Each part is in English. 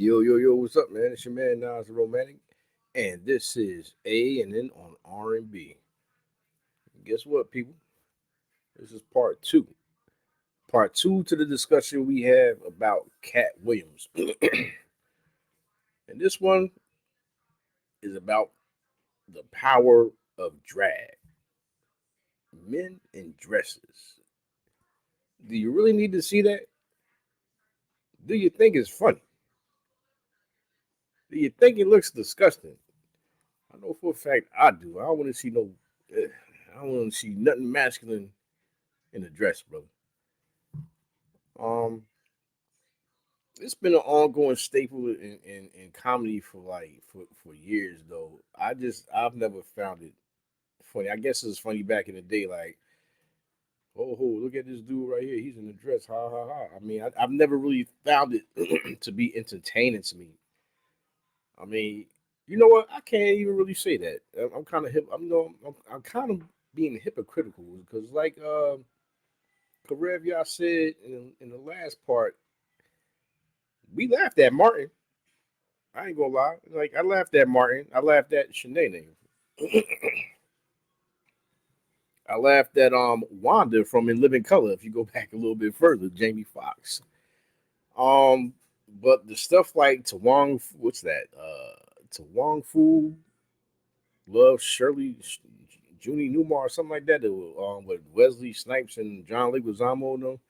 Yo, yo, yo, what's up, man? It's your man Nas the Romantic, and this is A and N on R&B. Guess what, people? This is part two. Part two to the discussion we have about Katt Williams, and this one is about the power of drag, men in dresses. Do you really need to see that? Do you think it's funny? Do you think it looks disgusting? I know for a fact I do. I don't want to see no. I don't want to see nothing masculine in a dress, brother. Um, it's been an ongoing staple in comedy for for years though. I've never found it funny. I guess it was funny back in the day, like, oh, look at this dude right here. He's in a dress. Ha ha ha. I mean, I've never really found it to be entertaining to me. I mean, you know what? I can't even really say that. I'm kind of hip. I'm kind of being hypocritical because, like Karev, y'all said in the last part, we laughed at Martin. I ain't gonna lie. Like I laughed at Martin. I laughed at Shanae. I laughed at Wanda from In Living Color. If you go back a little bit further, Jamie Foxx. Um, but the stuff like Tawong, what's that? Tawong Fu, Love Shirley, Junie Newmar, or something like that. That with Wesley Snipes and John Leguizamo. No,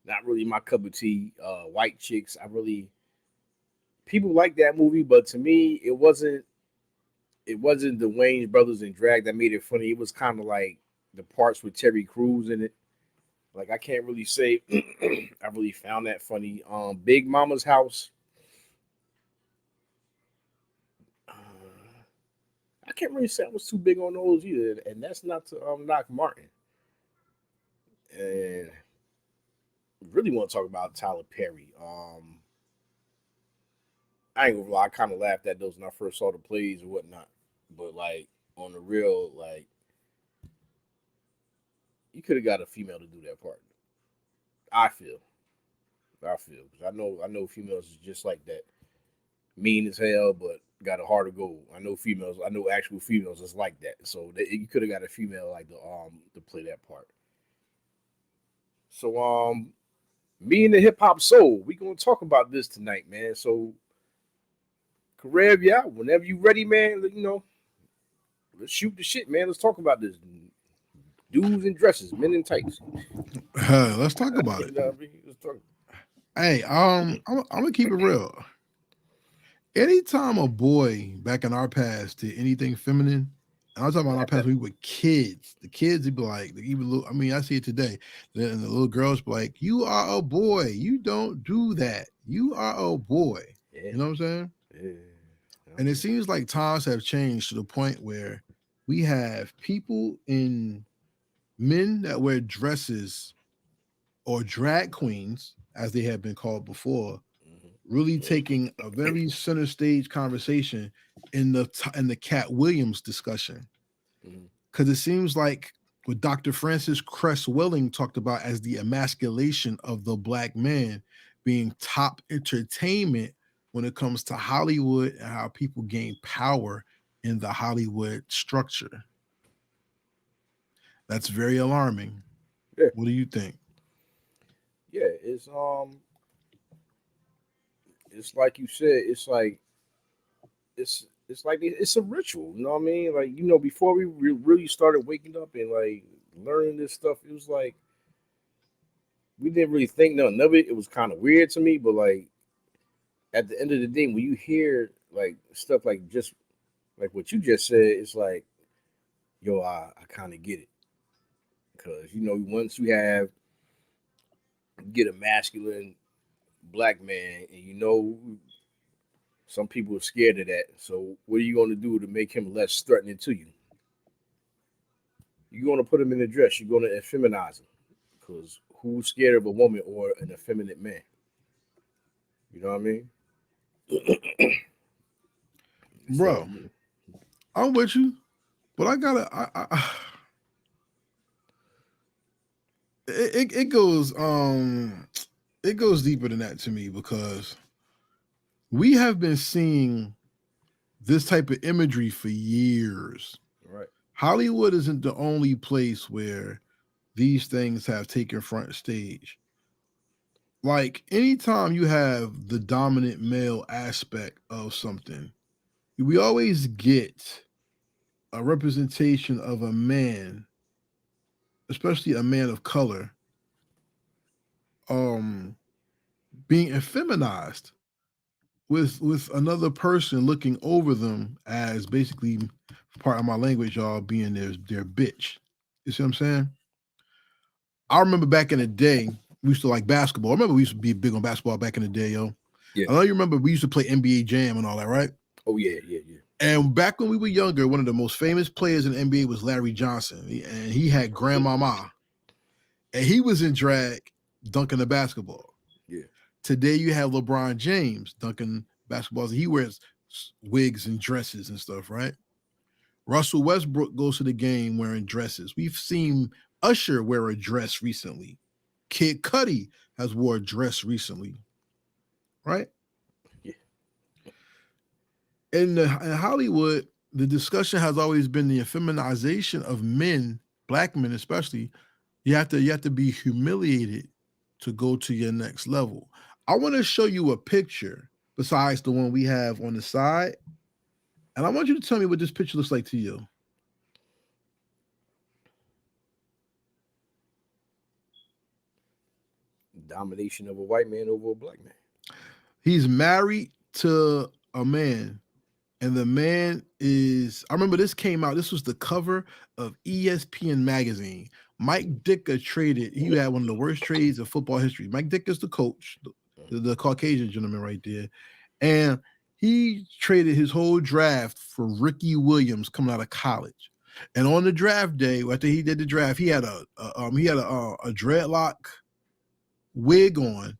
not really my cup of tea. White chicks. I really people like that movie, but to me, it wasn't the Wayne's brothers in drag that made it funny. It was kind of like the parts with Terry Crews in it. Like I can't really say I really found that funny. Big Mama's House. Uh, I can't really say I was too big on those either, and that's not to knock Martin. And really want to talk about Tyler Perry. I ain't gonna lie, I kind of laughed at those when I first saw the plays or whatnot. But like on the real, like you could have got a female to do that part. I feel. I feel because I know females is just like that, mean as hell, but got a heart of gold. I know females. I know actual females is like that. So you could have got a female like to play that part. So me and the hip hop soul, we gonna talk about this tonight, man. So Karev, yeah, whenever you ready, man, let's shoot the shit, man. Let's talk about this. Dudes in dresses, men in tights. Let's talk about You it. know what I mean? Let's talk. Hey, I'm gonna keep it real. Anytime a boy back in our past did anything feminine, and I'm talking about our Laughed past, at we him. were kids. The kids would be like, even little, I mean, I see it today. And the little girls be like, "You are a boy. You don't do that. You are a boy." Yeah, You know what I'm saying? yeah. And it seems like times have changed to the point where we have people in men that wear dresses or drag queens, as they have been called before, really taking a very center stage conversation in the Cat Williams discussion, Hmm. because it seems like what Dr. Francis Cress Welling talked about as the emasculation of the black man being top entertainment when it comes to Hollywood and how people gain power in the Hollywood structure. That's very alarming. Yeah, What do you think? yeah. It's like you said. It's like it's a ritual. You know what I mean? Like before we really started waking up and like learning this stuff, it was like we didn't really think nothing of it. It was kind of weird to me, but like at the end of the day, when you hear like stuff like just like what you just said, it's like yo, I kind of get it because once you get a masculine black man, and some people are scared of that. So what are you going to do to make him less threatening to you? You're going to put him in a dress. You're going to effeminize him because who's scared of a woman or an effeminate man? You know what I mean? So Bro, I'm with you, but I gotta. It goes. it goes deeper than that to me because we have been seeing this type of imagery for years. Right. Hollywood isn't the only place where these things have taken front stage. Like anytime you have the dominant male aspect of something, we always get a representation of a man, especially a man of color, um, being effeminized with another person looking over them as basically part of my language, y'all being their bitch. You see what I'm saying? I remember back in the day, we used to like basketball. I remember we used to be big on basketball back in the day, yo. Yeah. I know you remember we used to play NBA Jam and all that, right? Oh yeah, yeah, yeah. And back when we were younger, one of the most famous players in the NBA was Larry Johnson, and he had Grandmama, and he was in drag dunking the basketball. Yeah. Today you have LeBron James dunking basketballs. He wears wigs and dresses and stuff, right? Russell Westbrook goes to the game wearing dresses. We've seen Usher wear a dress recently. Kid Cudi has wore a dress recently, right? Yeah. In Hollywood, the discussion has always been the effeminization of men, black men especially. You have to be humiliated to go to your next level. I want to show you a picture besides the one we have on the side, and I want you to tell me what this picture looks like to you. Domination of a white man over a black man. He's married to a man, and the man is, I remember this came out, this was the cover of ESPN magazine. Mike Ditka traded, he had one of the worst trades of football history. Mike Ditka's the coach, the Caucasian gentleman right there. And he traded his whole draft for Ricky Williams coming out of college. And on the draft day, after he did the draft, he had a dreadlock wig on,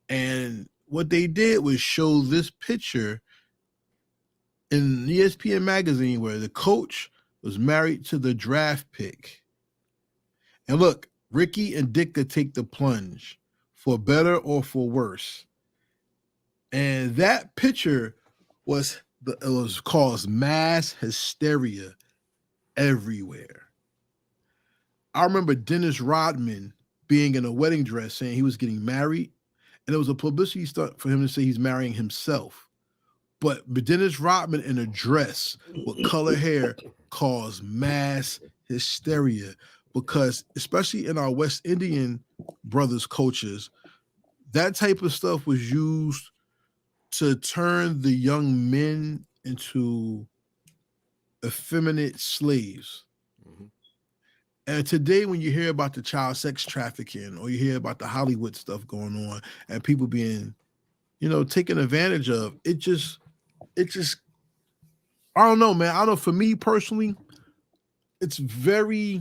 and what they did was show this picture in ESPN magazine where the coach was married to the draft pick. And look, Ricky and Ditka take the plunge for better or for worse. And that picture it was caused mass hysteria everywhere. I remember Dennis Rodman being in a wedding dress saying he was getting married, and it was a publicity stunt for him to say he's marrying himself. But Dennis Rodman in a dress with color hair caused mass hysteria because, especially in our West Indian brothers' cultures, that type of stuff was used to turn the young men into effeminate slaves. Mhm. And today, when you hear about the child sex trafficking or you hear about the Hollywood stuff going on and people being, taken advantage of, it just, I don't know, man. I don't know. For me personally, it's very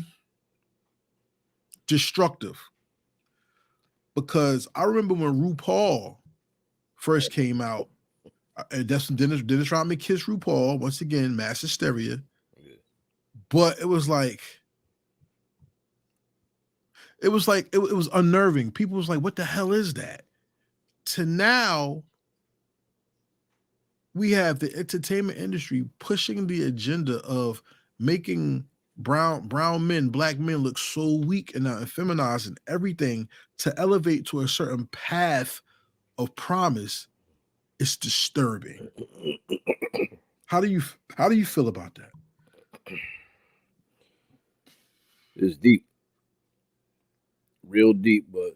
destructive because I remember when RuPaul first came out, and that's when Dennis Rodman kissed RuPaul once again, mass hysteria. Yeah. But it was unnerving. People was like, "What the hell is that?" To now, we have the entertainment industry pushing the agenda of making brown men, black men look so weak and now effeminized and everything to elevate to a certain path of promise. It's disturbing. How do you feel about that? It's deep, real deep, but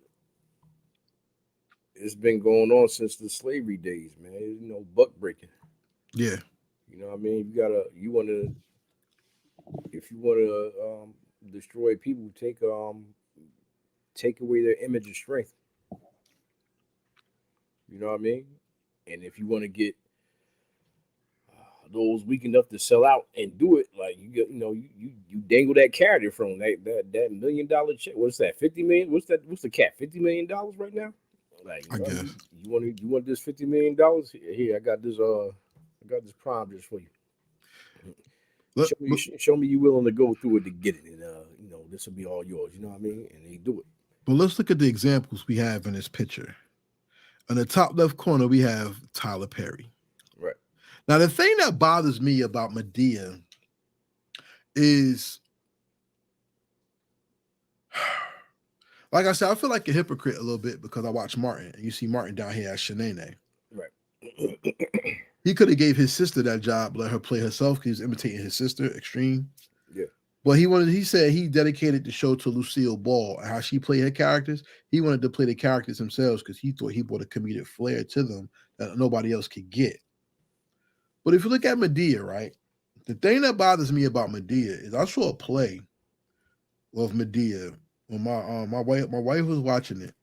it's been going on since the slavery days, man. Buck breaking. Yeah, You know what I mean? You wanna, if you wanna destroy people, take away their image of strength. You know what I mean? And if you want to get those weak enough to sell out and do it, like you dangle that carrot from that $1 million check. What's that? 50 million? What's the cap? $50 million right now? Like I guess. you want this $50 million? Here, I got this prime just for you. But Show me you willing to go through it to get it, and this will be all yours. You know what I mean? And they do it. But let's look at the examples we have in this picture. In the top left corner, we have Tyler Perry. Right. Now, the thing that bothers me about Madea is, like I said, I feel like a hypocrite a little bit because I watch Martin, and you see Martin down here as Shanae. Right. He could have gave his sister that job, let her play herself, because he was imitating his sister, Extreme. Yeah. But he said he dedicated the show to Lucille Ball and how she played her characters. He wanted to play the characters themselves because he thought he brought a comedic flair to them that nobody else could get. But if you look at Madea, right, the thing that bothers me about Madea is I saw a play of Madea when my wife was watching it,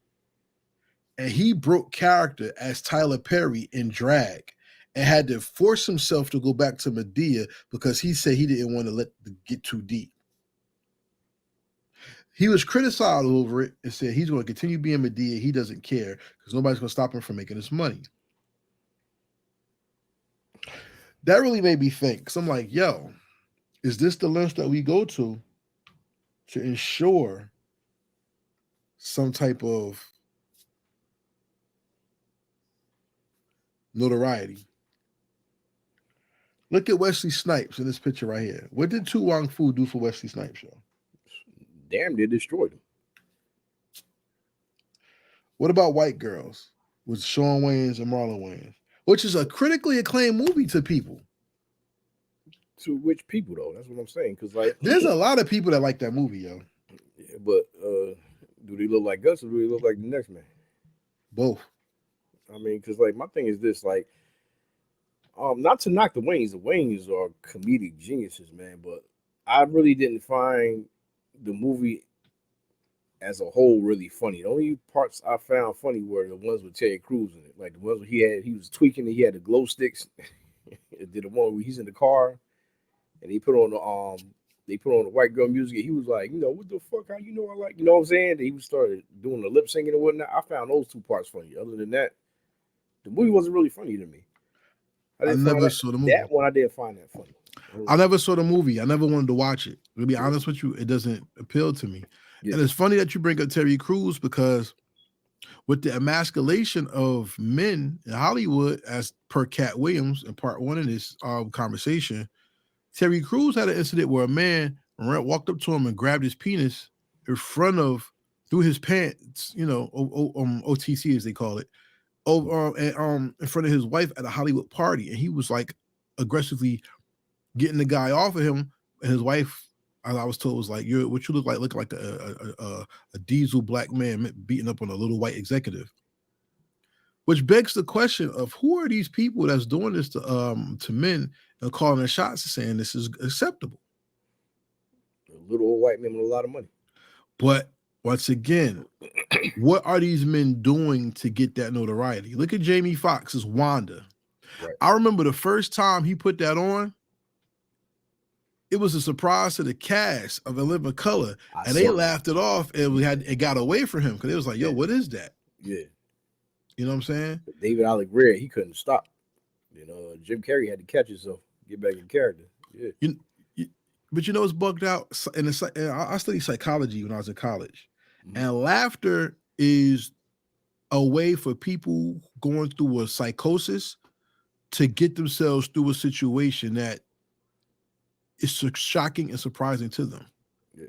and he broke character as Tyler Perry in drag and had to force himself to go back to Madea because he said he didn't want to let it get too deep. He was criticized over it and said he's going to continue being Madea. He doesn't care because nobody's going to stop him from making his money. That really made me think. Because I'm like, yo, is this the length that we go to ensure some type of notoriety? Look at Wesley Snipes in this picture right here. What did Tu Wong Fu do for Wesley Snipes, yo? Damn, they destroyed him. What about White Girls with Shawn Wayans and Marlon Wayans, which is a critically acclaimed movie to people? To which people though? That's what I'm saying. Because like, there's a lot of people that like that movie, yo. Yeah, but do they look like us or do they look like the next man? Both. I mean, because like my thing is this, like, not to knock the Wayans are comedic geniuses, man, but I really didn't find the movie as a whole really funny. The only parts I found funny were the ones with Terry Crews in it, like the ones where he was tweaking it. He had the glow sticks. Did the one where he's in the car and he put on the white girl music. He was like, what the fuck? How you know I like? You know what I'm saying? He started doing the lip singing and whatnot. I found those two parts funny. Other than that, the movie wasn't really funny to me. I never saw the movie. That one I didn't find that funny. I never saw the movie. I never wanted to watch it. To be honest with you, it doesn't appeal to me. Yeah. And it's funny that you bring up Terry Crews because with the emasculation of men in Hollywood, as per Katt Williams in part one of this conversation, Terry Crews had an incident where a man walked up to him and grabbed his penis through his pants, OTC as they call it, in front of his wife at a Hollywood party, and he was like aggressively getting the guy off of him, and his wife, I was told, was like, what you look like a diesel black man beating up on a little white executive. Which begs the question of who are these people that's doing this to men and calling their shots and saying this is acceptable? A little old white man with a lot of money. But once again, what are these men doing to get that notoriety? Look at Jamie Foxx's Wanda. Right. I remember the first time he put that on, it was a surprise to the cast of A Living Color, and they laughed it off, and it got away from him because it was like, yo, what is that? Yeah. You know what I'm saying? David Alighieri, he couldn't stop. Jim Carrey had to catch himself, get back in character. Yeah. But it's bugged out. I studied psychology when I was in college, and laughter is a way for people going through a psychosis to get themselves through a situation that is shocking and surprising to them. Yeah.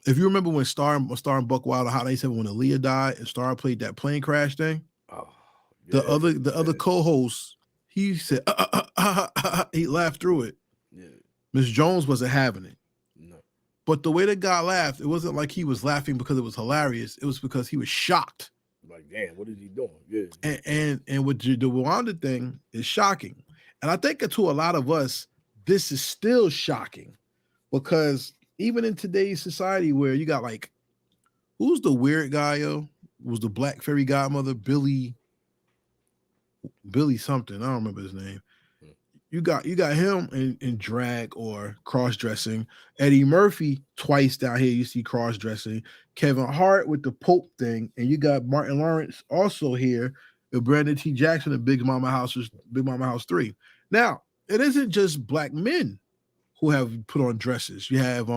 If you remember when Star and Buck Wilder, how they said when Aaliyah died and Star played that plane crash thing, the other co-host, he said, he laughed through it. Yeah. Miss Jones wasn't having it. No. But the way the guy laughed, it wasn't like he was laughing because it was hilarious. It was because he was shocked. Like, damn, what is he doing? Yeah. And with the Wanda thing is shocking. And I think to a lot of us, this is still shocking because even in today's society where you got like, who's the weird guy, yo? Was the Black Fairy Godmother, Billy something. I don't remember his name. You got him in drag or cross-dressing. Eddie Murphy twice down here, you see cross-dressing. Kevin Hart with the Pope thing. And you got Martin Lawrence also here with Brandon T. Jackson in Big Mama House 3. Now, it isn't just black men who have put on dresses. You have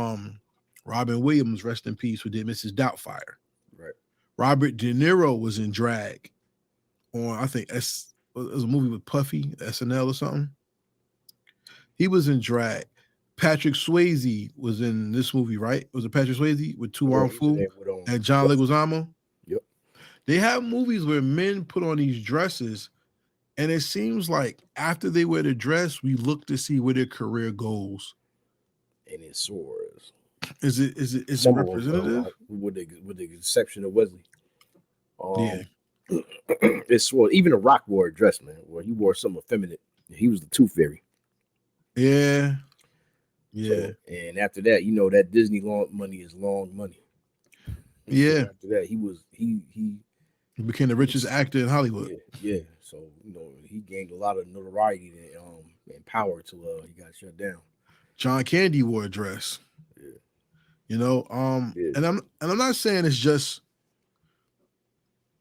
Robin Williams, rest in peace, who did Mrs. Doubtfire. Right. Robert De Niro was in drag on, I think it was a movie with Puffy, SNL or something. He was in drag. Patrick Swayze was in this movie, right? Was it Patrick Swayze with Yeah, Tuan he was in Fu there with and John Russell. Leguizamo? Yep. They have movies where men put on these dresses, and it seems like after they wear the dress, we look to see where their career goes. And it soars. Is it Some of them, representative? with the exception of Wesley, Yeah, um, it soars. Even the Rock wore a dress, man, where he wore something effeminate. He was the Tooth Fairy. yeah, yeah, So, and after that, you know that Disney long money is long money. And so yeah. after that, he was He became the he richest was actor in Hollywood. yeah. So he gained a lot of notoriety and power till he got shut down. John Candy wore a dress. Yeah, yeah, And I'm not saying it's just.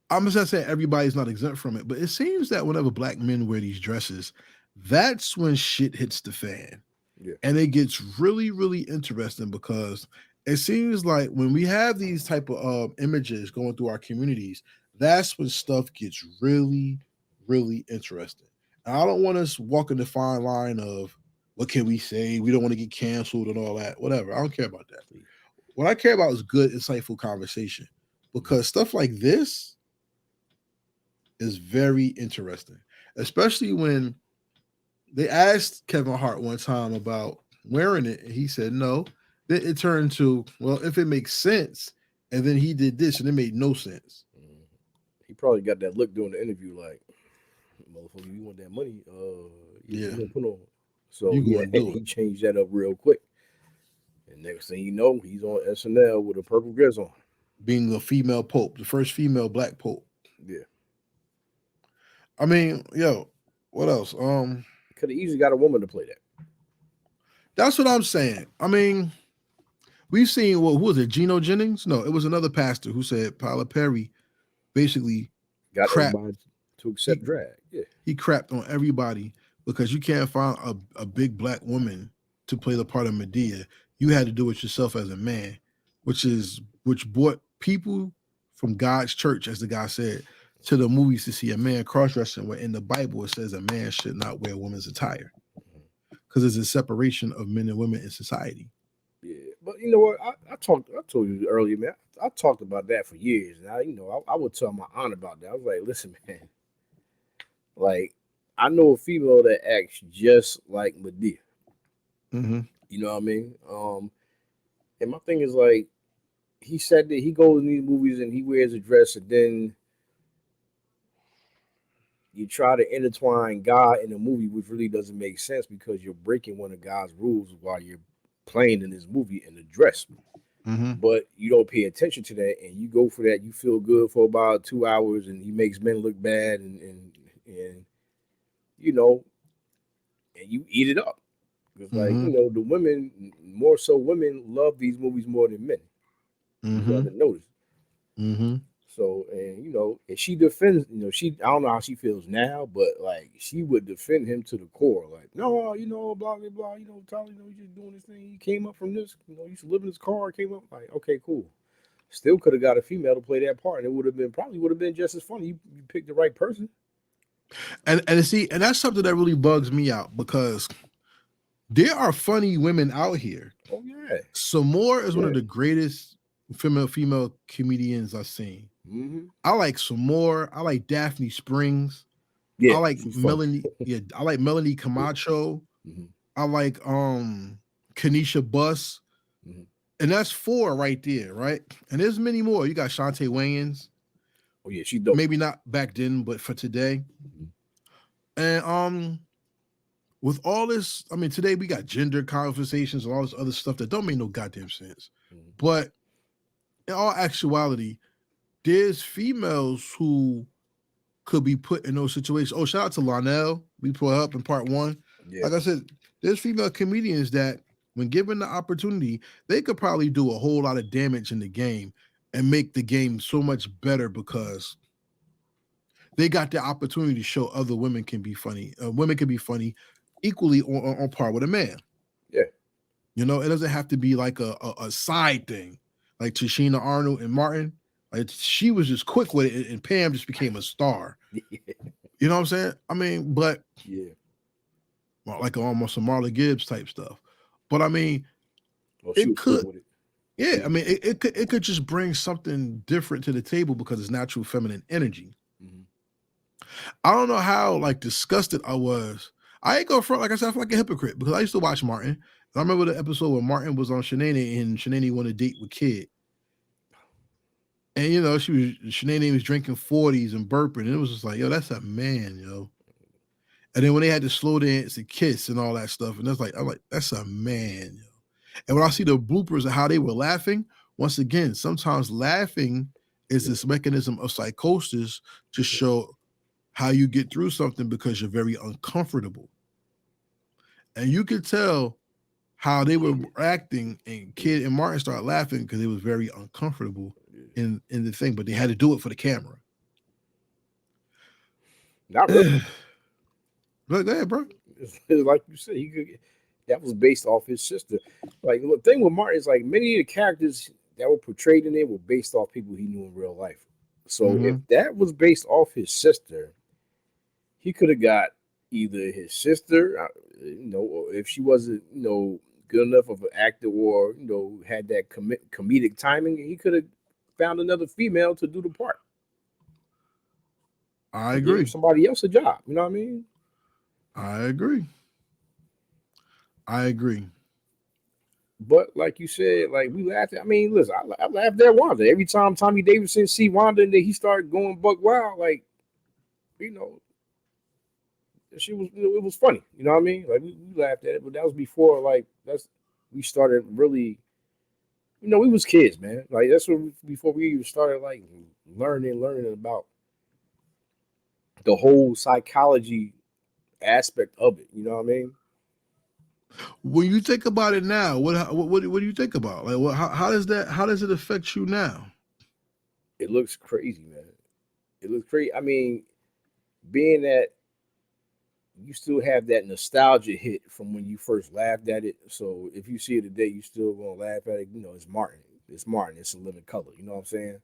I'm just not saying everybody's not exempt from it, but it seems that whenever black men wear these dresses, that's when shit hits the fan. yeah. And it gets really, really interesting because it seems like when we have these type of images going through our communities, that's when stuff gets really, really interesting. And I don't want us walking the fine line of what can we say? We don't want to get canceled and all that. Whatever. I don't care about that. What I care about is good, insightful conversation because stuff like this is very interesting, especially when they asked Kevin Hart one time about wearing it, and he said no. Then it turned to, well, if it makes sense, and then he did this, and it made no sense. Mhm. He probably got that look during the interview, like, motherfucker, you want that money? Yeah, Yeah, you gonna put on. So you go yeah, and do he it. changed that up real quick. And next thing you know, he's on SNL with a purple dress on. Being the female pope, the first female black pope. Yeah, I mean, yo, what else? could have easily got a woman to play that. That's what I'm saying. I mean, we've seen, well, who was it? Geno Jennings? No, it was another pastor who said Tyler Perry basically Got crap. everybody to He accept drag. Yeah, he crapped on everybody because you can't find a big black woman to play the part of Medea. You had to do it yourself as a man, which brought people from God's church, as the guy said, to the movies to see a man cross dressing. Where in the Bible it says a man should not wear woman's attire because there's a separation of men and women in society. yeah. But you know what? I told you earlier, man. I talked about that for years, and I would tell my aunt about that. I was like, listen, man, like I know a female that acts just like Medea. Mm-hmm. You know what I mean? And my thing is like, he said that he goes in these movies and he wears a dress, and then you try to intertwine God in a movie, which really doesn't make sense because you're breaking one of God's rules while you're playing in this movie in the dress. Mm-hmm. But you don't pay attention to that, and you go for that. You feel good for about 2 hours, and he makes men look bad, and you know, and you eat it up. Because like Mm-hmm. the women, more so women love these movies more than men. You Mm-hmm. haven't noticed. Mm-hmm. So, and and she defends, she I don't know how she feels now, but like she would defend him to the core. Like, no, blah blah blah, Tyler, he's just doing this thing. He came up from this, he used to live in his car, came up like, okay, cool. Still could have got a female to play that part, and it would have been just as funny. You picked the right person. And see, and that's something that really bugs me out because there are funny women out here. Oh yeah, Samore is one of yeah, the greatest female comedians I've seen. hmm I like Samore. I like Daphne Springs. I yeah, like she's funny. Melanie. Yeah, I like Melanie Yeah, Camacho. hmm I like Kanisha Bus. hmm And that's four right there, right? And there's many more. You got Shantae Wayans. oh yeah, she's dope. Maybe not back then, but for today. hmm And with all this, I mean, today we got gender conversations and all this other stuff that don't make no goddamn sense. hmm But in all actuality, there's females who could be put in those situations. Oh, shout out to Larnell. We put her up in part one. Yeah, Like I said, there's female comedians that, when given the opportunity, they could probably do a whole lot of damage in the game and make the game so much better because they got the opportunity to show other women can be funny. Women can be funny equally on par with a man. yeah, It doesn't have to be like a side thing, like Tashina Arnold and Martin. Like she was just quick with it, and Pam just became a star. You know what I'm saying? I mean, but Yeah. like almost a Marla Gibbs type stuff. But I mean, Well, she it was quick could, with it. yeah. I Yeah. mean, it could just bring something different to the table because it's natural feminine energy. Mm-hmm. I don't know how like disgusted I was. I ain't go front like I said, I feel like a hypocrite because I used to watch Martin. And I remember the episode where Martin was on Shanae and Shanae wanted to date with Kid. And you know, Shanae was drinking 40s and burping. And it was just like, yo, that's a man, yo. And then when they had to slow dance and kiss and all that stuff, and I'm like, that's a man, yo. And when I see the bloopers of how they were laughing, once again, sometimes laughing is Yeah. this mechanism of psychosis to Yeah. show how you get through something because you're very uncomfortable. And you could tell how they were acting, and Yeah. Kid and Martin started laughing because it was very uncomfortable Yeah. in the thing, but they had to do it for the camera. Not really. But go ahead, bro. It's like you said, he could. That was based off his sister. Like the thing with Martin is like many of the characters that were portrayed in it were based off people he knew in real life. So if Mm-hmm. that was based off his sister, he could have got either his sister, or if she wasn't, good enough of an actor, or had that comedic timing, he could have found another female to do the part I and gave agree. somebody else a job. You know what I mean? I agree. I agree. But like you said, like we laughed. I mean, listen, I laughed at Wanda every time Tommy Davidson see Wanda and then he started going buck wild. Like you know, she was. It was funny. You know what I mean? Like we laughed at it, but that was before like we started really. We was kids, man. Like that's what before we even started like learning about the whole psychology aspect of it. You know what I mean? When you think about it now, what do you think about? Like, how does it affect you now? It looks crazy, man. It looks crazy. I mean, being that you still have that nostalgia hit from when you first laughed at it. So if you see it today, you still gonna laugh at it. It's Martin. It's Martin. It's a living color. You know what I'm saying?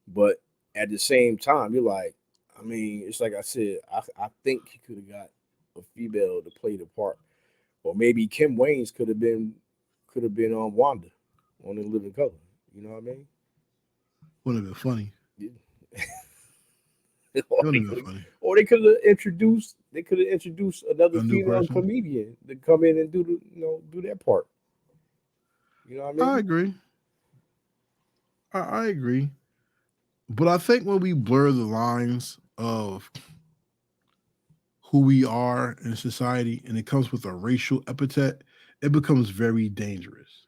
But at the same time, you're like, I mean, it's like I said. I think he could have got a female to play the part, or maybe Kim Waynes could have been on Wanda on the living color. You know what I mean? Wouldn't have been funny. Yeah. It wouldn't have been funny. Or they could have introduced another A new female person. comedian to come in and do that part. You know what I I mean? agree. I agree. But I think when we blur the lines of who we are in society and it comes with a racial epithet, it becomes very dangerous.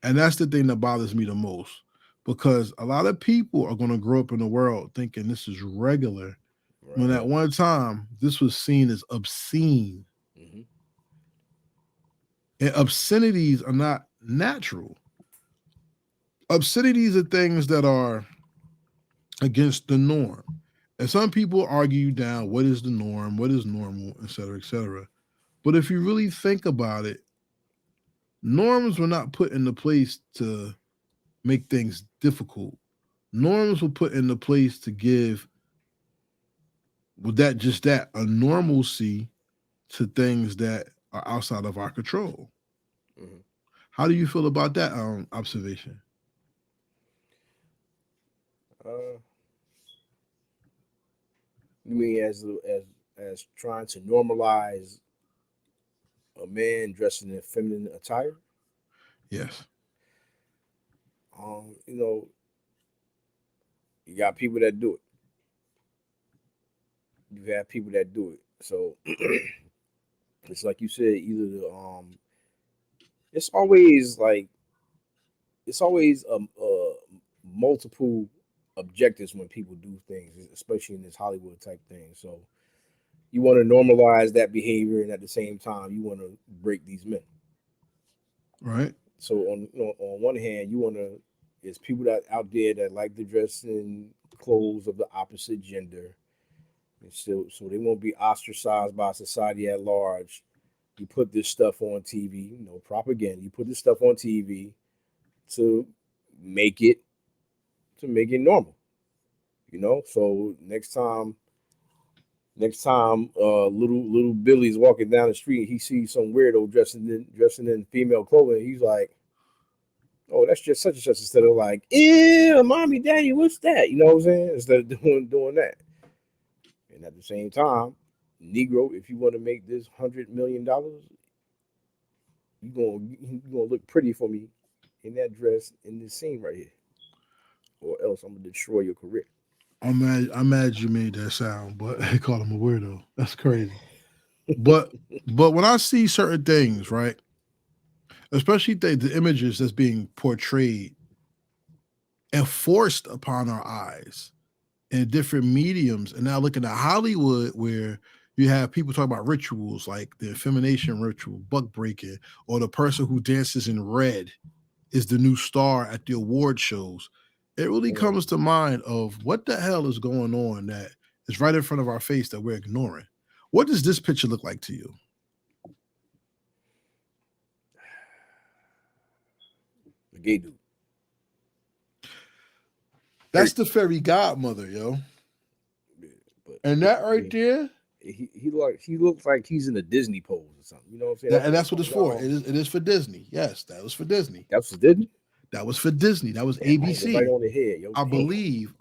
And that's the thing that bothers me the most because a lot of people are going to grow up in the world thinking this is regular when Right. at one time this was seen as obscene. Hmm. And obscenities are not natural. Obscenities are things that are against the norm. And some people argue down what is the norm, what is normal, et cetera, et cetera. But if you really think about it, norms were not put into place to make things difficult. Norms were put into place to give, with that just that, a normalcy to things that are outside of our control. Hmm. How do you feel about that observation? Uh, you mean as trying to normalize a man dressing in feminine attire? Yes. Um, you know, you got people that do it. You have people that do it. So it's like you said, either it's always like it's always multiple objectives when people do things, especially in this Hollywood type thing. So you want to normalize that behavior, and at the same time, you want to break these men. Right. So on one hand, you want to there's people that out there that like to dress in clothes of the opposite gender, and so they won't be ostracized by society at large. You put this stuff on TV, propaganda. You put this stuff on TV to make it to make it normal. So next time, little Billy's walking down the street, he sees some weirdo dressing in female clothing. He's like, "Oh, that's just such and such." Instead of like, "Ew, mommy, daddy, what's that?" You know what I'm saying? Instead of doing that. And at the same time, Negro, if you want to make this $100 million, you gonna look pretty for me in that dress in this scene right here, or else I'm gonna destroy your career. I'm mad you made that sound, but they call him a weirdo. That's crazy. But but when I see certain things, right, especially the images that's being portrayed and forced upon our eyes in different mediums, and now looking at Hollywood where you have people talking about rituals like the infemination ritual, buck breaking, or the person who dances in red is the new star at the award shows. It really Mm, comes to mind of what the hell is going on that is right in front of our face that we're ignoring. What does this picture look like to you? the gay dude, That's period. the fairy godmother, yo. Yeah, but And it, that I right mean, there, he looks like he's in a Disney pose or something. You know what I'm saying? that, That's and what that's what it's for. It is for Disney. Yes, that was for Disney. that's what Disney. That was for Disney. That was Damn, I hit it right ABC. on the head, yo. I Damn. believe.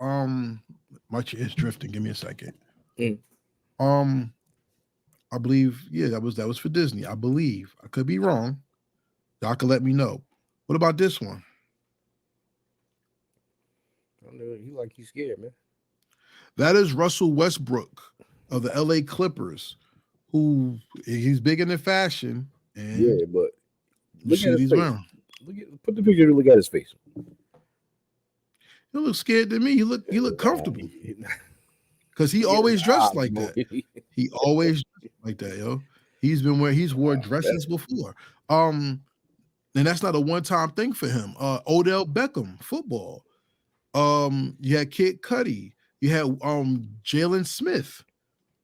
My chair is drifting. Give me a second. Mm. Um, I believe, yeah, that was for Disney. I believe. I could be wrong. Y'all can let me know. What about this one? I don't know. He like he's scared, man. That is Russell Westbrook of the LA Clippers, who he's big into fashion, and Yeah, but you look see at what his he's face. wearing. Put the picture. Look at his face. He looks scared to me. He look Nah, comfortable because he look at his always dressed eyes, like bro. that. He always dressed like that, yo. He's wore Nah, dresses better. before. Um, and that's not a one-time thing for him. Odell Beckham, football. You had Kid Cudi. You had Jalen Smith.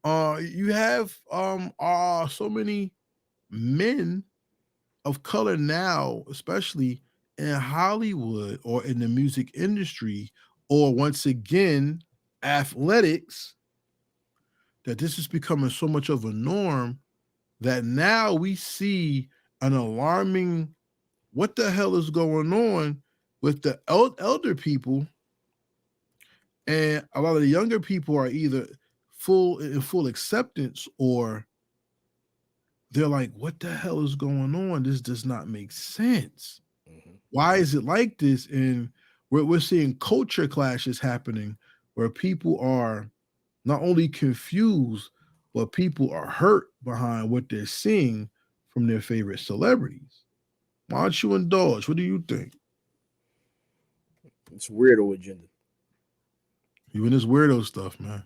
You have so many men of color now, especially in Hollywood or in the music industry, or once again, athletics, that this is becoming so much of a norm that now we see an alarming what the hell is going on with the elder people, and a lot of the younger people are either full acceptance, or they're like, what the hell is going on? This does not make sense. Hmm. Why is it like this? And we're seeing culture clashes happening where people are not only confused, but people are hurt behind what they're seeing from their favorite celebrities. Why don't you indulge? What do you think? It's a weirdo agenda. You and this weirdo stuff, man.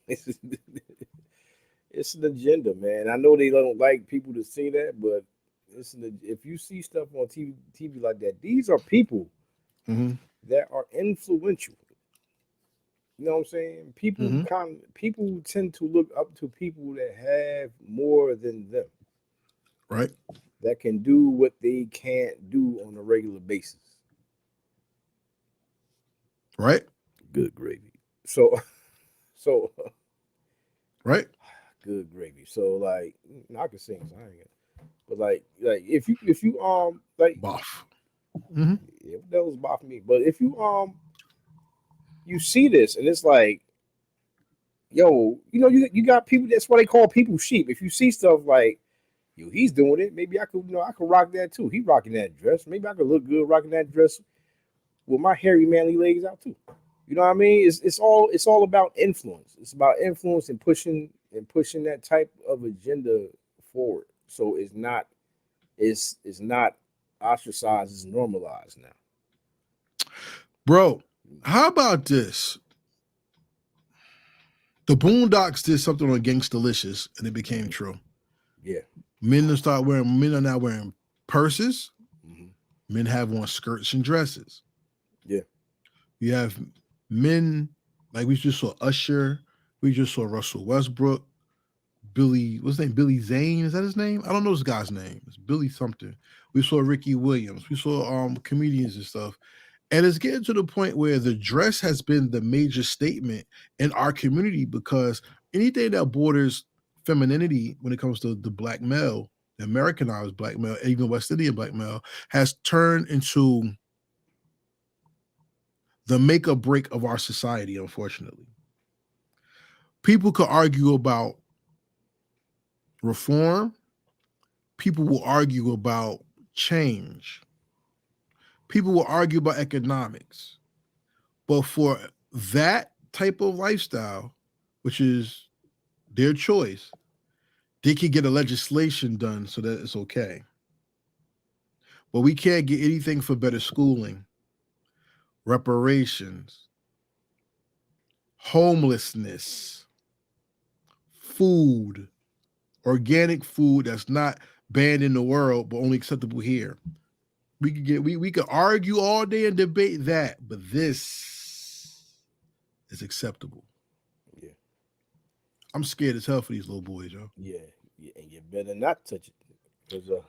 It's, it's an agenda, man. I know they don't like people to say that, but if you see stuff on TV like that, these are people Hmm. that are influential. You know what I'm saying? Hmm. People tend to look up to people that have more than them, Right? that can do what they can't do on a regular basis. Right? Good gravy. So, so Right? good gravy. So like, I can sing, so I ain't gonna. But like if you like, Buff. Hmm. yeah, that was about me. But if you see this and it's like, yo, you got people. That's why they call people sheep. If you see stuff like, yo, he's doing it. Maybe I could rock that too. He rocking that dress. Maybe I could look good rocking that dress with my hairy manly legs out too. You know what I mean? It's all about influence. It's about influence and pushing that type of agenda forward. So it's not ostracized. It's normalized now. Bro, how about this? The Boondocks did something on Gangstalicious and it became Hmm. true. Yeah. Men are now wearing purses. Hmm. Men have on skirts and dresses. Yeah. You have men like we just saw Usher, we just saw Russell Westbrook, Billy, what's his name? Billy Zane, is that his name? I don't know this guy's name. It's Billy something. We saw Ricky Williams. We saw comedians and stuff. And it's getting to the point where the dress has been the major statement in our community because anything that borders femininity when it comes to the black male, the Americanized black male, even West Indian black male, has turned into the make or break of our society, unfortunately. People could argue about reform, people will argue about change, people will argue about economics. But for that type of lifestyle, which is their choice, they can get a legislation done so that it's okay. But we can't get anything for better schooling, reparations, homelessness, food, organic food that's not banned in the world but only acceptable here. We could argue all day and debate that, but this is acceptable. Yeah, I'm scared as hell for these little boys, yo. yeah, yeah, and you better not touch it, because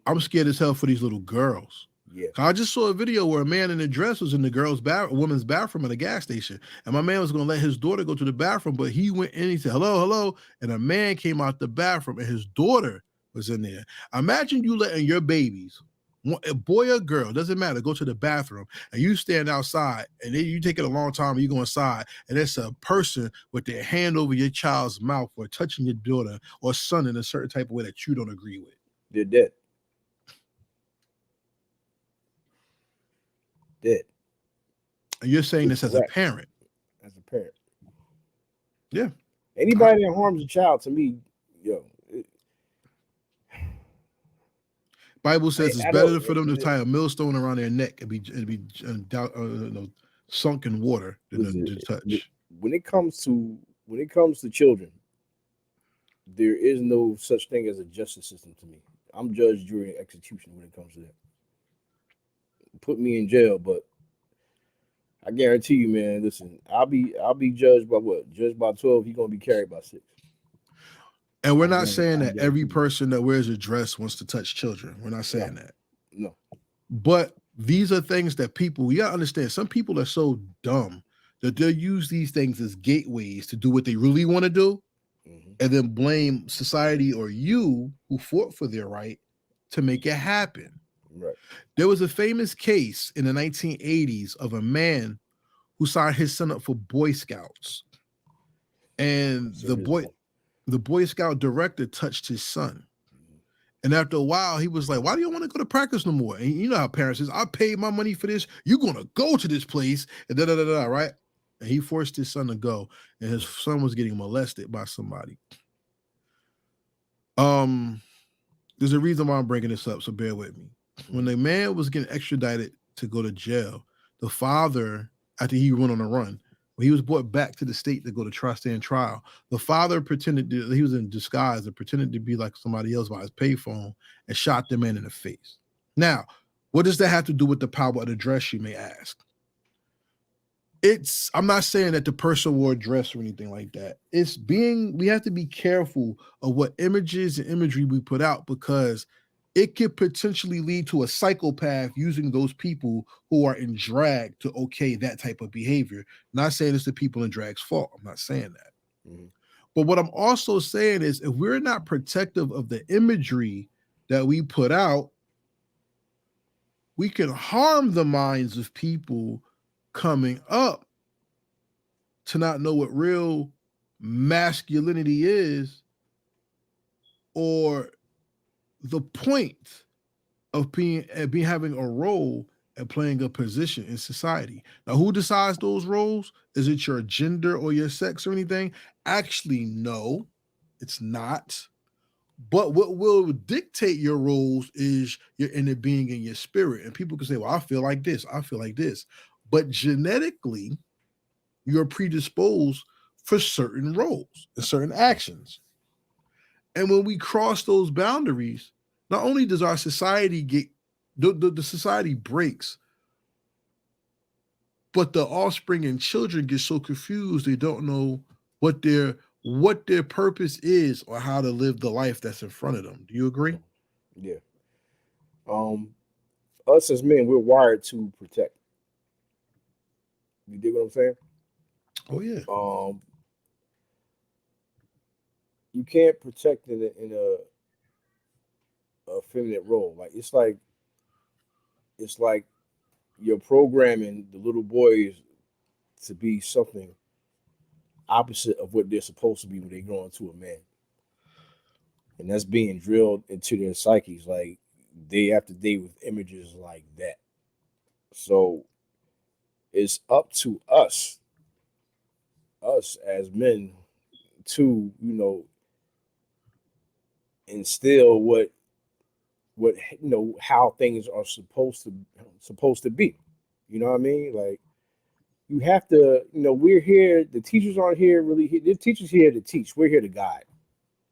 I'm scared as hell for these little girls. yeah, I just saw a video where a man in a dress was in the woman's bathroom at a gas station, and my man was going to let his daughter go to the bathroom, but he went in. He said, "Hello, hello," and a man came out the bathroom, and his daughter was in there. Imagine you letting your babies, a boy or girl, doesn't matter, go to the bathroom, and you stand outside, and then you take it a long time, and you go inside, and it's a person with their hand over your child's mouth or touching your daughter or son in a certain type of way that you don't agree with. they're dead, dead. And you're saying It's this a as a wrap. parent. As a parent, Yeah. anybody that harms a child, to me, yo, Bible says it's I don't. better for them to tie a millstone around their neck and be sunk in water than Listen, to touch. when it comes to children, there is no such thing as a justice system to me. I'm judge, jury, and execution when it comes to that. Put me in jail, but I guarantee you, man. Listen, I'll be judged by what? Judged by 12. He gonna be carried by 6. And we're not saying I that every guarantee you. person that wears a dress wants to touch children. We're not No, saying that. no. But these are things that people, you gotta understand, some people are so dumb that they'll use these things as gateways to do what they really want to do Hmm. and then blame society or you who fought for their right to make it happen. Right. There was a famous case in the 1980s of a man who signed his son up for Boy Scouts. And Serious one. the Boy Scout director touched his son. Mhm. And after a while, he was like, "Why do you want to go to practice no more?" And you know how parents is, "I paid my money for this. You're gonna go to this place." And da da da da, right? And he forced his son to go, and his son was getting molested by somebody. Um, there's a reason why I'm bringing this up, so bear with me. When Mhm. the man was getting extradited to go to jail, the father, after he went on a run, when he was brought back to the state to go to stand trial, the father pretended he was in disguise and pretended to be like somebody else by his payphone and shot the man in the face. Now, what does that have to do with the power of the dress, you may ask? I'm not saying that the person wore a dress or anything like that. We have to be careful of what images and imagery we put out because it could potentially lead to a psychopath using those people who are in drag to okay that type of behavior. Not saying it's the people in drag's fault. I'm not saying that. Mhm. But what I'm also saying is if we're not protective of the imagery that we put out, we can harm the minds of people coming up to not know what real masculinity is or the point of being having a role and playing a position in society. Now, who decides those roles? Is it your gender or your sex or anything? Actually, no, it's not. But what will dictate your roles is your inner being and your spirit. And people can say, well, I feel like this, I feel like this. But genetically, you're predisposed for certain roles and certain actions. And when we cross those boundaries, not only does our society get the society breaks, but the offspring and children get so confused they don't know what their purpose is or how to live the life that's in front of them. Do you agree? Yeah. Um, us as men, we're wired to protect. You dig what I'm saying? Oh yeah. Um, you can't protect in a feminine role. Like it's like you're programming the little boys to be something opposite of what they're supposed to be when they grow into a man, and that's being drilled into their psyches like day after day with images like that. So it's up to us as men, to instill what how things are supposed to be. You know what I mean? Like you have to. We're here. The teachers aren't here really. The teachers here to teach. We're here to guide.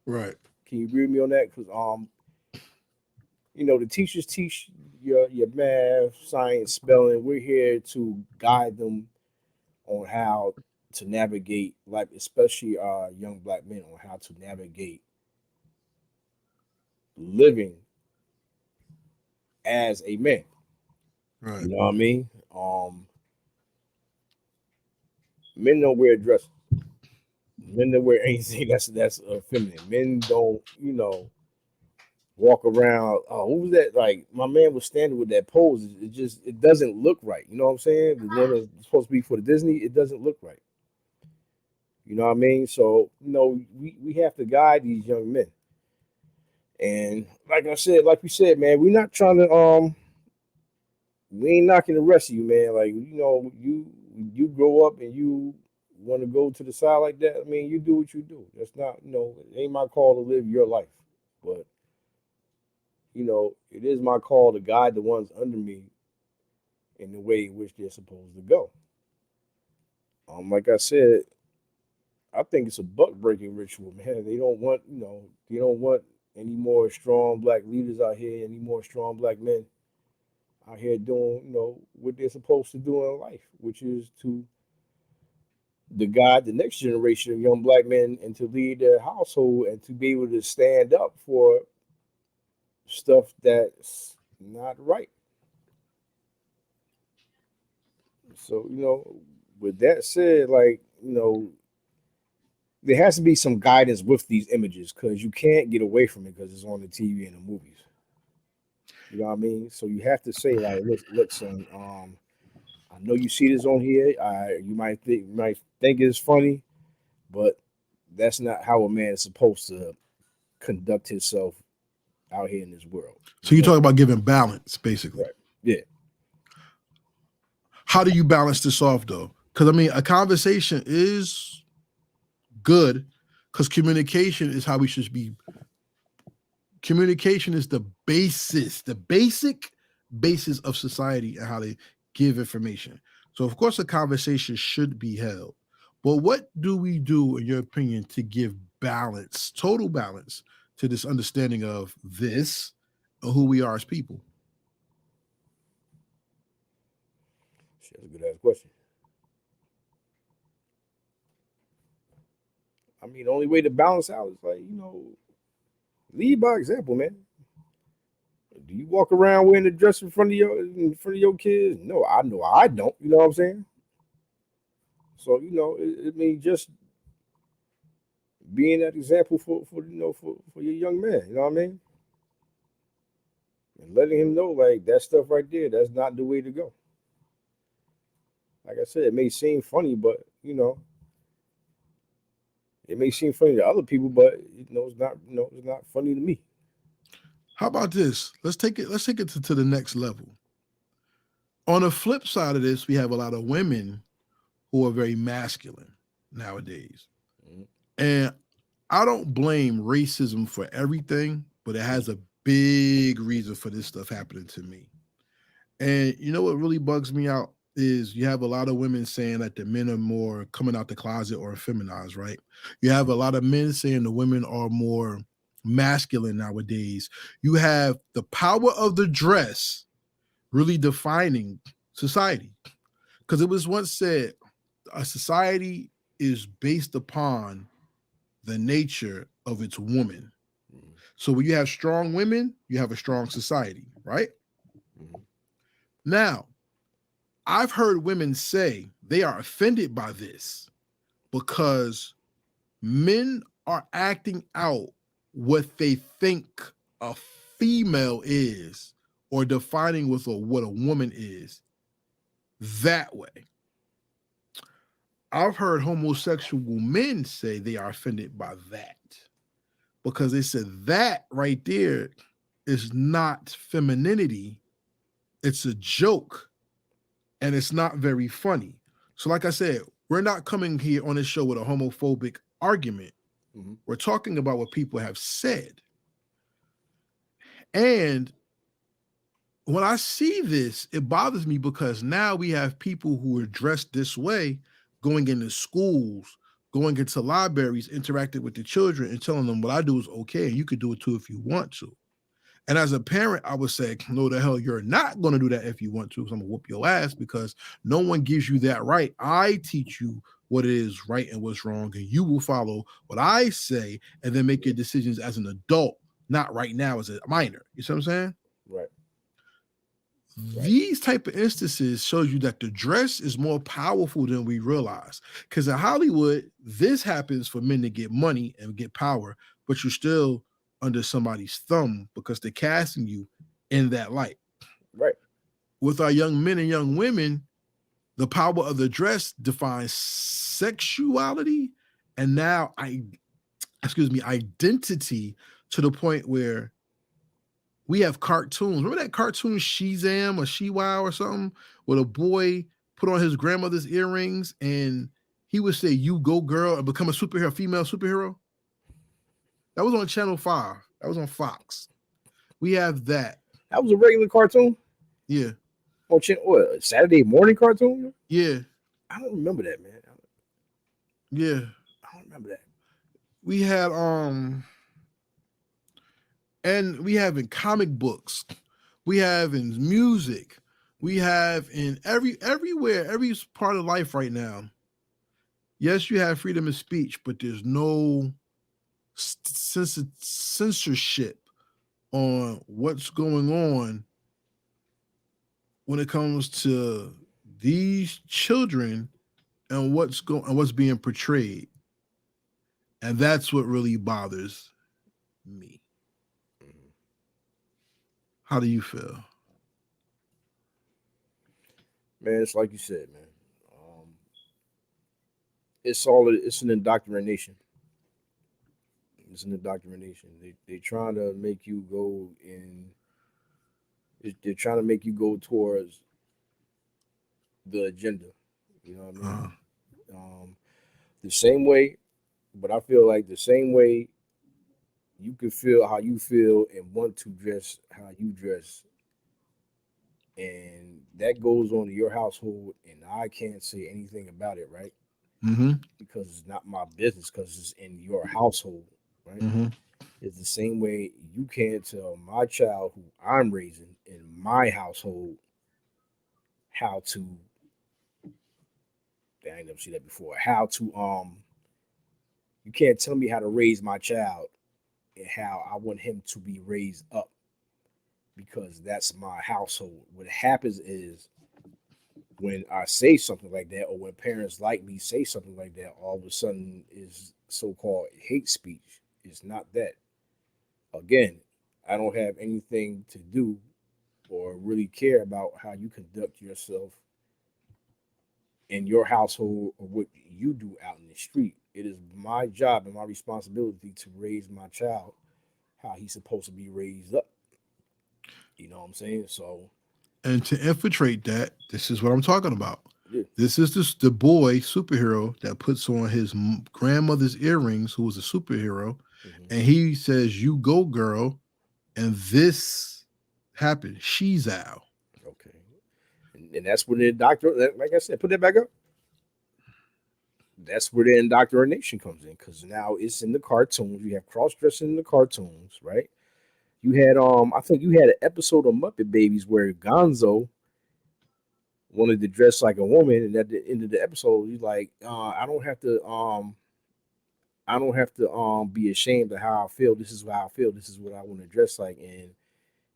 Right. Can you agree with me on that? Because the teachers teach your math, science, spelling. We're here to guide them on how to navigate life, especially young black men, on how to navigate living as a man. Right. You know what I mean? Men don't wear dresses. Men don't wear anything that's feminine. Men don't, walk around. Oh, who was that? Like my man was standing with that pose. It doesn't look right. You know what I'm saying? The one that's supposed to be for the Disney, it doesn't look right. You know what I mean? So we have to guide these young men. And like I said, like we said, man, we're not trying to we ain't knocking the rest of you, man. Like you grow up and you want to go to the side like that. I mean, you do what you do. That's not it ain't my call to live your life, but it is my call to guide the ones under me in the way in which they're supposed to go. Like I said, I think it's a buck breaking ritual, man. They don't want any more strong black leaders out here, any more strong black men out here doing, what they're supposed to do in life, which is to guide the next generation of young black men and to lead their household and to be able to stand up for stuff that's not right. So, with that said, like, there has to be some guidance with these images because you can't get away from it because it's on the TV and the movies. You know what I mean? So you have to say, like, look, son, I know you see this on here. You might think it's funny, but that's not how a man is supposed to conduct himself out here in this world. So you talk about giving balance, basically. Right. Yeah. How do you balance this off though? Because I mean, a conversation is good because communication is how we should be. Communication is the basis, the basic basis of society and how they give information. So, of course, a conversation should be held. But what do we do, in your opinion, to give balance, total balance, to this understanding of this, of who we are as people? Shit, that's a good ass question. I mean, the only way to balance out is like, lead by example, man. Do you walk around wearing a dress in front of your kids? No, I know I don't. You know what I'm saying? So it means just being that example for your young man. You know what I mean? And letting him know like that stuff right there. That's not the way to go. Like I said, it may seem funny, but it may seem funny to other people, but it's not. It's not funny to me. How about this? Let's take it to the next level. On the flip side of this, we have a lot of women who are very masculine nowadays. Mhm. And I don't blame racism for everything, but it has a big reason for this stuff happening to me. And you know what really bugs me out is you have a lot of women saying that the men are more coming out the closet or feminized, right? You have a lot of men saying the women are more masculine nowadays. You have the power of the dress really defining society. Because it was once said a society is based upon the nature of its woman. Mhm. So when you have strong women, you have a strong society, right? Mhm. Now, I've heard women say they are offended by this because men are acting out what they think a female is or defining what a woman is that way. I've heard homosexual men say they are offended by that because they said that right there is not femininity. It's a joke and it's not very funny. So, like I said, we're not coming here on this show with a homophobic argument. Mm-hmm. We're talking about what people have said. And when I see this, it bothers me because now we have people who are dressed this way going into schools, going into libraries, interacting with the children and telling them what I do is okay and you could do it too if you want to. And as a parent, I would say, no, the hell, you're not going to do that if you want to, because I'm going to whoop your ass because no one gives you that right. I teach you what is right and what's wrong, and you will follow what I say and then make your decisions as an adult, not right now as a minor. You see what I'm saying? Right. These type of instances shows you that the dress is more powerful than we realize. Because in Hollywood, this happens for men to get money and get power, but you're still under somebody's thumb because they're casting you in that light. Right. With our young men and young women, the power of the dress defines sexuality and now identity to the point where we have cartoons. Remember that cartoon Shazam or Shewow or something, where the boy put on his grandmother's earrings and he would say, "You go, girl," and become a superhero, female superhero? That was on Channel 5. That was on Fox. We have that. That was a regular cartoon. Yeah. On what, Saturday morning cartoon? Yeah. I don't remember that, man. Yeah. I don't remember that. We had and we have in comic books, we have in music, we have in everywhere, every part of life right now. Yes, you have freedom of speech, but there's no censorship on what's going on when it comes to these children and what's being portrayed. And that's what really bothers me. Mm-hmm. How do you feel? Man, it's like you said, man. It's an indoctrination. It's an indoctrination. They trying to make you go in. They're trying to make you go towards the agenda. You know what I mean? Uh, Um, the same way, but I feel like the same way you can feel how you feel and want to dress how you dress, and that goes on in your household, and I can't say anything about it, right? mm-hmm, Because it's not my business, because it's in your household, right? mm-hmm. It's the same way you can't tell my child who I'm raising in my household how to. I ain't never seen that before. How to you can't tell me how to raise my child and how I want him to be raised up, because that's my household. What happens is when I say something like that, or when parents like me say something like that, all of a sudden is so-called hate speech. It's not that. Again, I don't have anything to do or really care about how you conduct yourself in your household or what you do out in the street. It is my job and my responsibility to raise my child how he's supposed to be raised up. You know what I'm saying? So, And to infiltrate that, this is what I'm talking about. yeah. This is the boy superhero that puts on his grandmother's earrings, who was a superhero, Hmm. and he says, "You go, girl," and this happened. She's out. Okay. And that's where the doctor, like I said, put that back up. That's where the indoctrination comes in, because now it's in the cartoons. You have cross dressing in the cartoons, right? You had I think you had an episode of Muppet Babies where Gonzo wanted to dress like a woman, and at the end of the episode, he's like, I don't have to be ashamed of how I feel. This is how I feel. This is what I want to dress like, and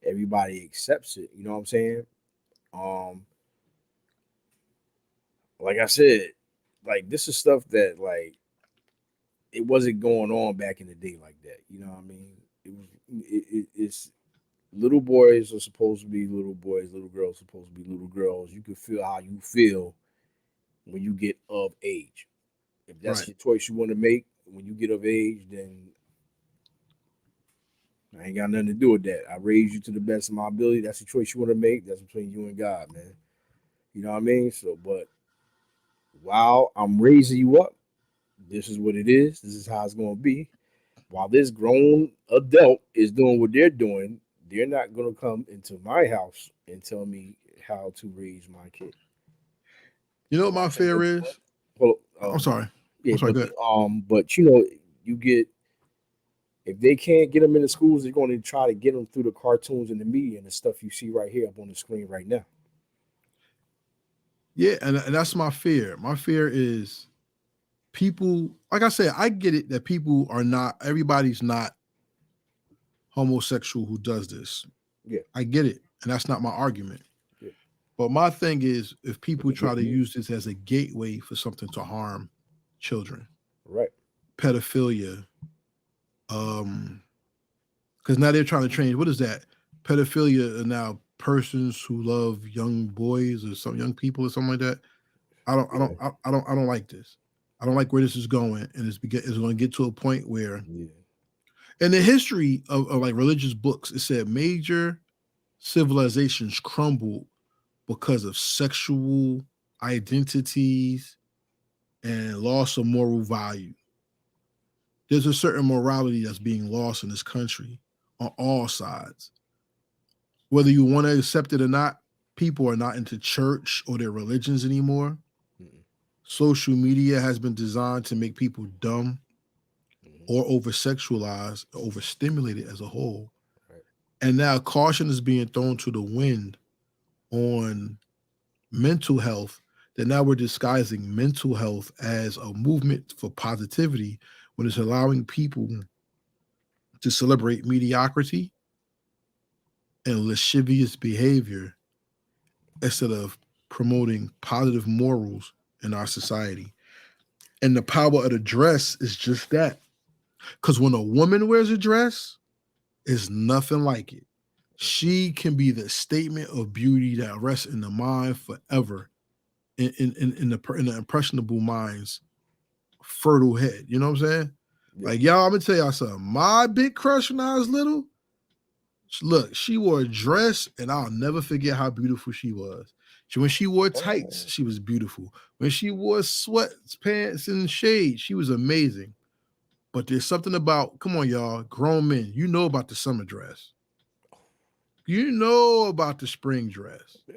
everybody accepts it. You know what I'm saying? Um, like I said, like this is stuff that like it wasn't going on back in the day like that. You know what I mean? It was. It's little boys are supposed to be little boys. Little girls are supposed to be little girls. You can feel how you feel when you get of age. If that's Right. your choice you want to make when you get of age, then I ain't got nothing to do with that. I raised you to the best of my ability. That's the choice you want to make. That's between you and God, man. You know what I mean? So, but while I'm raising you up, this is what it is. This is how it's going to be. While this grown adult is doing what they're doing, they're not going to come into my house and tell me how to raise my kid. You know what I my think fear that, is? well, I'm sorry. yeah, I'm sorry. Go ahead. but you know, you get if they can't get them in the schools, they're going to try to get them through the cartoons and the media and the stuff you see right here up on the screen right now. Yeah, and that's my fear. My fear is people. Like I said, I get it that people are not. Everybody's not homosexual who does this. Yeah, I get it, and that's not my argument. yeah, But my thing is, if people try to use this as a gateway for something to harm children, right. pedophilia, because now they're trying to change. What is that? Pedophilia are now persons who love young boys or some young people or something like that. Yeah, I don't like this. I don't like where this is going, and it's going to get to a point where, yeah, in the history of like religious books, it said major civilizations crumbled because of sexual identities and loss of moral value. There's a certain morality that's being lost in this country on all sides. Whether you want to accept it or not, people are not into church or their religions anymore. mm-mm, Social media has been designed to make people dumb mm-hmm, or over sexualized, overstimulated as a whole. right. And now caution is being thrown to the wind on mental health, that now we're disguising mental health as a movement for positivity when it's allowing people to celebrate mediocrity and lascivious behavior instead of promoting positive morals in our society. And the power of the dress is just that. Because when a woman wears a dress, it's nothing like it. She can be the statement of beauty that rests in the mind forever, in the impressionable mind's fertile head. You know what I'm saying? Yeah. Like, y'all, I'm gonna tell y'all something. My big crush when I was little, look, she wore a dress, and I'll never forget how beautiful she was. When she wore tights, Oh, she was beautiful. When she wore sweats, pants, and shades, she was amazing. But there's something about, come on, y'all, grown men, you know about the summer dress. You know about the spring dress. yeah.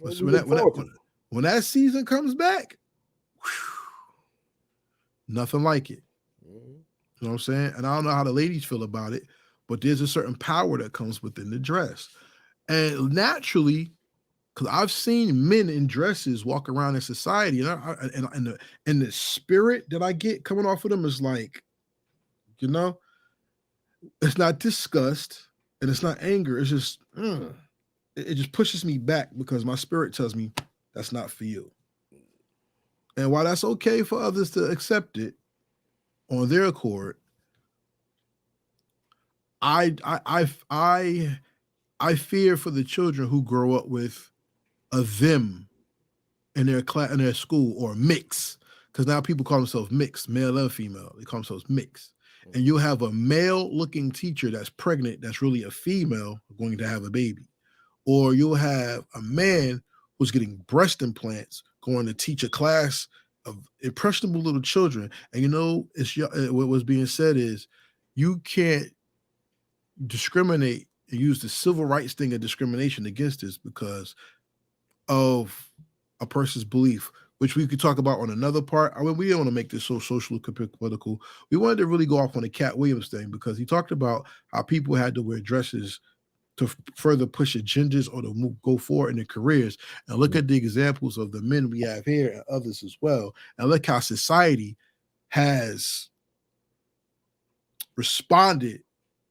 That's But what we look forward to. when that season comes back, nothing like it. Hmm. You know what I'm saying? And I don't know how the ladies feel about it, but there's a certain power that comes within the dress. And naturally, because I've seen men in dresses walk around in society, and the spirit that I get coming off of them is like, you know, it's not disgust and it's not anger. It's just, it just pushes me back because my spirit tells me that's not for you. And while that's okay for others to accept it on their accord, I I I I I fear for the children who grow up with a them in their class in their school or mix. Because now people call themselves mixed, male and female. They call themselves mixed. And you'll have a male looking teacher that's pregnant, that's really a female going to have a baby. Or you'll have a man who's getting breast implants going to teach a class of impressionable little children. And you know, what was being said is you can't discriminate and use the civil rights thing of discrimination against this because of a person's belief, which we could talk about on another part. I mean, we don't want to make this so socially political. We wanted to really go off on the Katt Williams thing because he talked about how people had to wear dresses to further push agendas or to go forward in their careers. And look at the examples of the men we have here and others as well. And look how society has responded,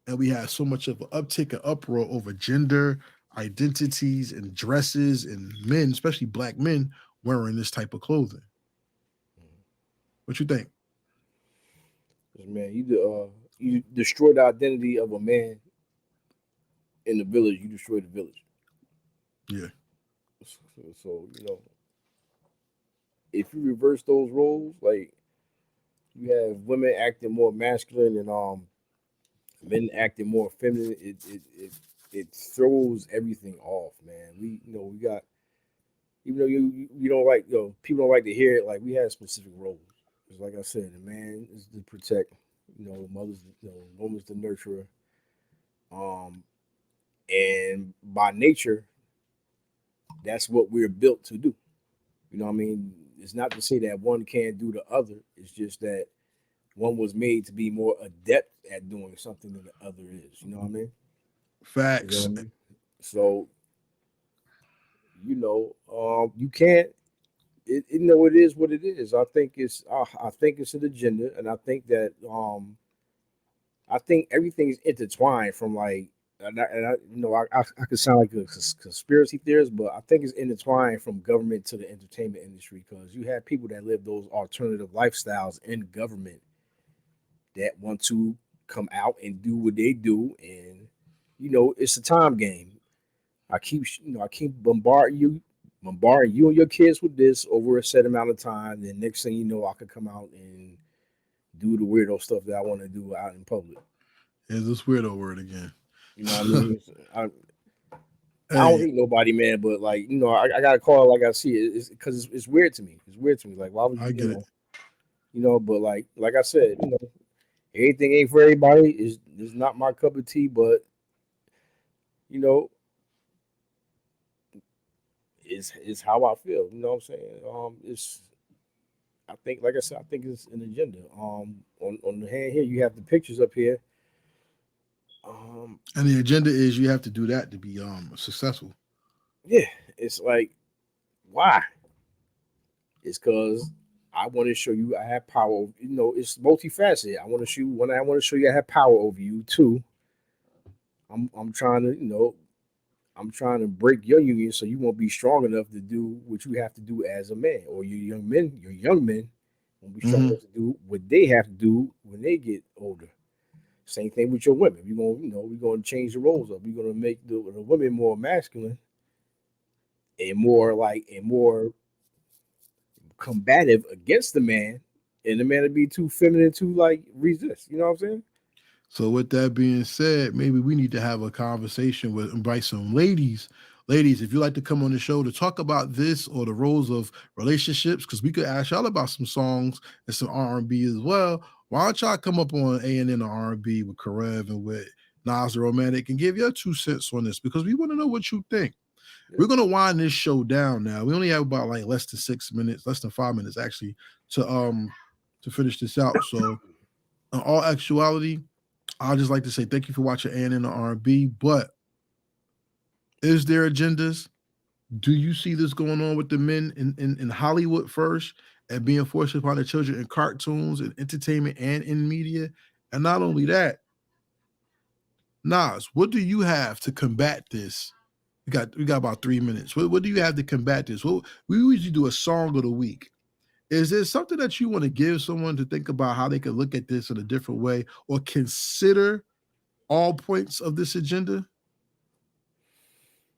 and we have so much of an uptick and uproar over gender identities and dresses and men, especially black men, wearing this type of clothing. What you think? 'Cause, man, you destroy the identity of a man in the village. You destroy the village. Yeah, So if you reverse those roles, like you have women acting more masculine and men acting more feminine, it throws everything off, man. We got, even though you don't like, people don't like to hear it, like we have specific roles. Because like I said, the man is to protect, mother's, woman's the nurturer, um, and by nature, that's what we're built to do. You know what I mean? It's not to say that one can't do the other. It's just that one was made to be more adept at doing something than the other is. You know what I mean? You know facts. what I mean? So, you can't. It is what it is. I think it's an agenda, and I think everything's intertwined from like, I could sound like a conspiracy theorist, but I think it's intertwined from government to the entertainment industry because you have people that live those alternative lifestyles in government that want to come out and do what they do, and it's a time game. I keep bombarding you and your kids with this over a set amount of time. Then next thing you know, I could come out and do the weirdo stuff that I want to do out in public. Here's this weirdo word again. You know what I mean? I don't Hey, hate nobody, man, but like I gotta call it like I see it. It's because it's weird to me. It's weird to me. Like why would I get it. But like I said, everything ain't for everybody. Is not my cup of tea, but you know, it's how I feel. You know what I'm saying? It's I think, like I said, I think it's an agenda. On the hand here, you have the pictures up here. Um, And the agenda is you have to do that to be successful. yeah, it's like why? It's because I want to show you I have power. It's multifaceted. I want to show you when I want to show you I have power over you too. I'm trying to I'm trying to break your union so you won't be strong enough to do what you have to do as a man, or your young men won't be strong Hmm. enough to do what they have to do when they get older. Same thing with your women. We're gonna change the roles up. We're gonna make the women more masculine and more combative against the man, and the man to be too feminine to like resist. You know what I'm saying? So with that being said, maybe we need to have a conversation with invite some ladies. Ladies, if you like to come on the show to talk about this or the roles of relationships, because we could ask y'all about some songs and some R&B as well. Why don't y'all come up on A&N R&B with Karev and with Nas the Romantic and give your 2 cents on this because we want to know what you think. Yeah. We're gonna wind this show down now. We only have about like less than 6 minutes, less than 5 minutes actually, to finish this out. So in all actuality, I'd just like to say thank you for watching Ann in the R&B. But is there agendas? Do you see this going on with the men in Hollywood first and being forced upon the children in cartoons and entertainment and in media? And not only that, Nas, what do you have to combat this? We got about 3 minutes. What do you have to combat this? Well, we usually do a song of the week. Is there something that you want to give someone to think about how they could look at this in a different way or consider all points of this agenda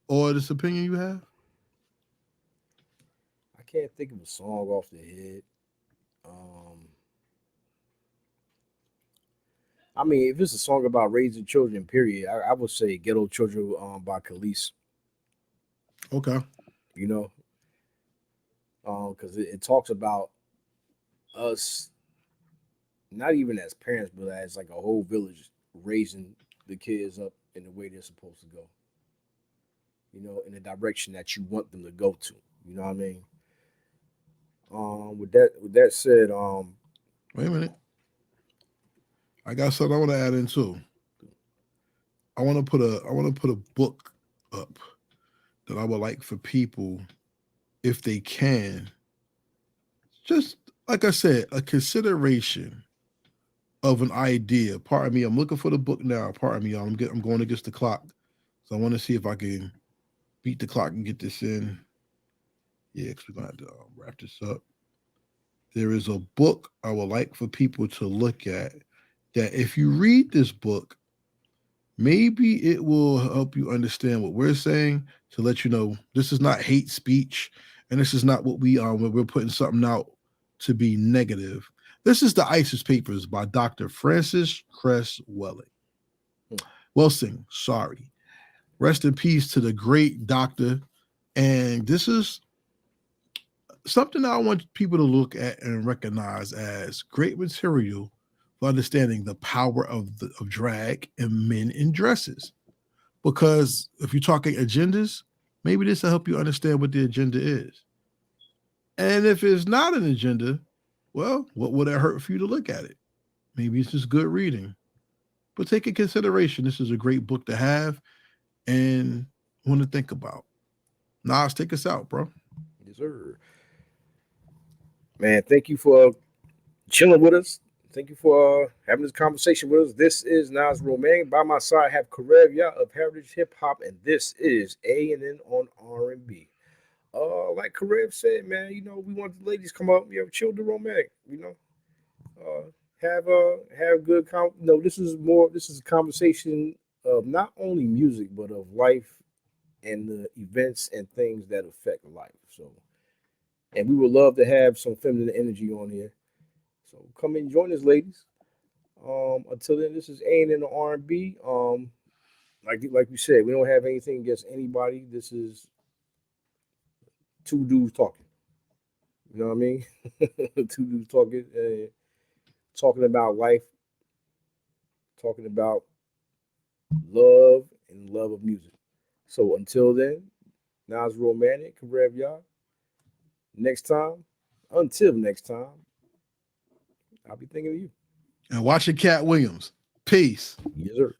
or this opinion you have? I can't think of a song off the head. Um, I mean, if it's a song about raising children, period, I would say "Ghetto Children" by Khalees. Okay. You know, because it talks about us, not even as parents, but as like a whole village raising the kids up in the way they're supposed to go. In the direction that you want them to go to. You know what I mean? With that said, Wait a minute. I got something I want to add in too. I want to put a book up that I would like for people, if they can, just like I said, a consideration of an idea. Pardon me, I'm looking for the book now. Pardon me, y'all. I'm going against the clock. So I want to see if I can beat the clock and get this in. Yeah, because we're gonna have to wrap this up. There is a book I would like for people to look at. That if you read this book, maybe it will help you understand what we're saying to let you know this is not hate speech, and this is not what we are when we're putting something out to be negative. This is the ISIS Papers by Dr. Francis Cress Hmm. Welsing. Sorry. Rest in peace to the great doctor. And this is something I want people to look at and recognize as great material for understanding the power of drag and men in dresses. Because if you're talking agendas, maybe this will help you understand what the agenda is. And if it's not an agenda, well, what would it hurt for you to look at it? Maybe it's just good reading. But take in consideration, this is a great book to have and want to think about. Nas, take us out, bro. Yes, sir. Man, thank you for chilling with us. Thank you for having this conversation with us. This is Nas Romaine. By my side, I have Karev of Heritage Hip Hop, and this is A&N on R&B. Like Karev said, man, we want the ladies come up, chill the romantic, have good this is a conversation of not only music but of life and the events and things that affect life. So, and we would love to have some feminine energy on here. So come and join us, ladies. Until then, this is A and R&B. Like we said, we don't have anything against anybody. This is two dudes talking. You know what I mean? Two dudes talking about life, talking about love and love of music. So until then, Nas Romantic, Karev y'all. Next time, until next time, I'll be thinking of you. And watching Katt Williams. Peace. Yes, sir.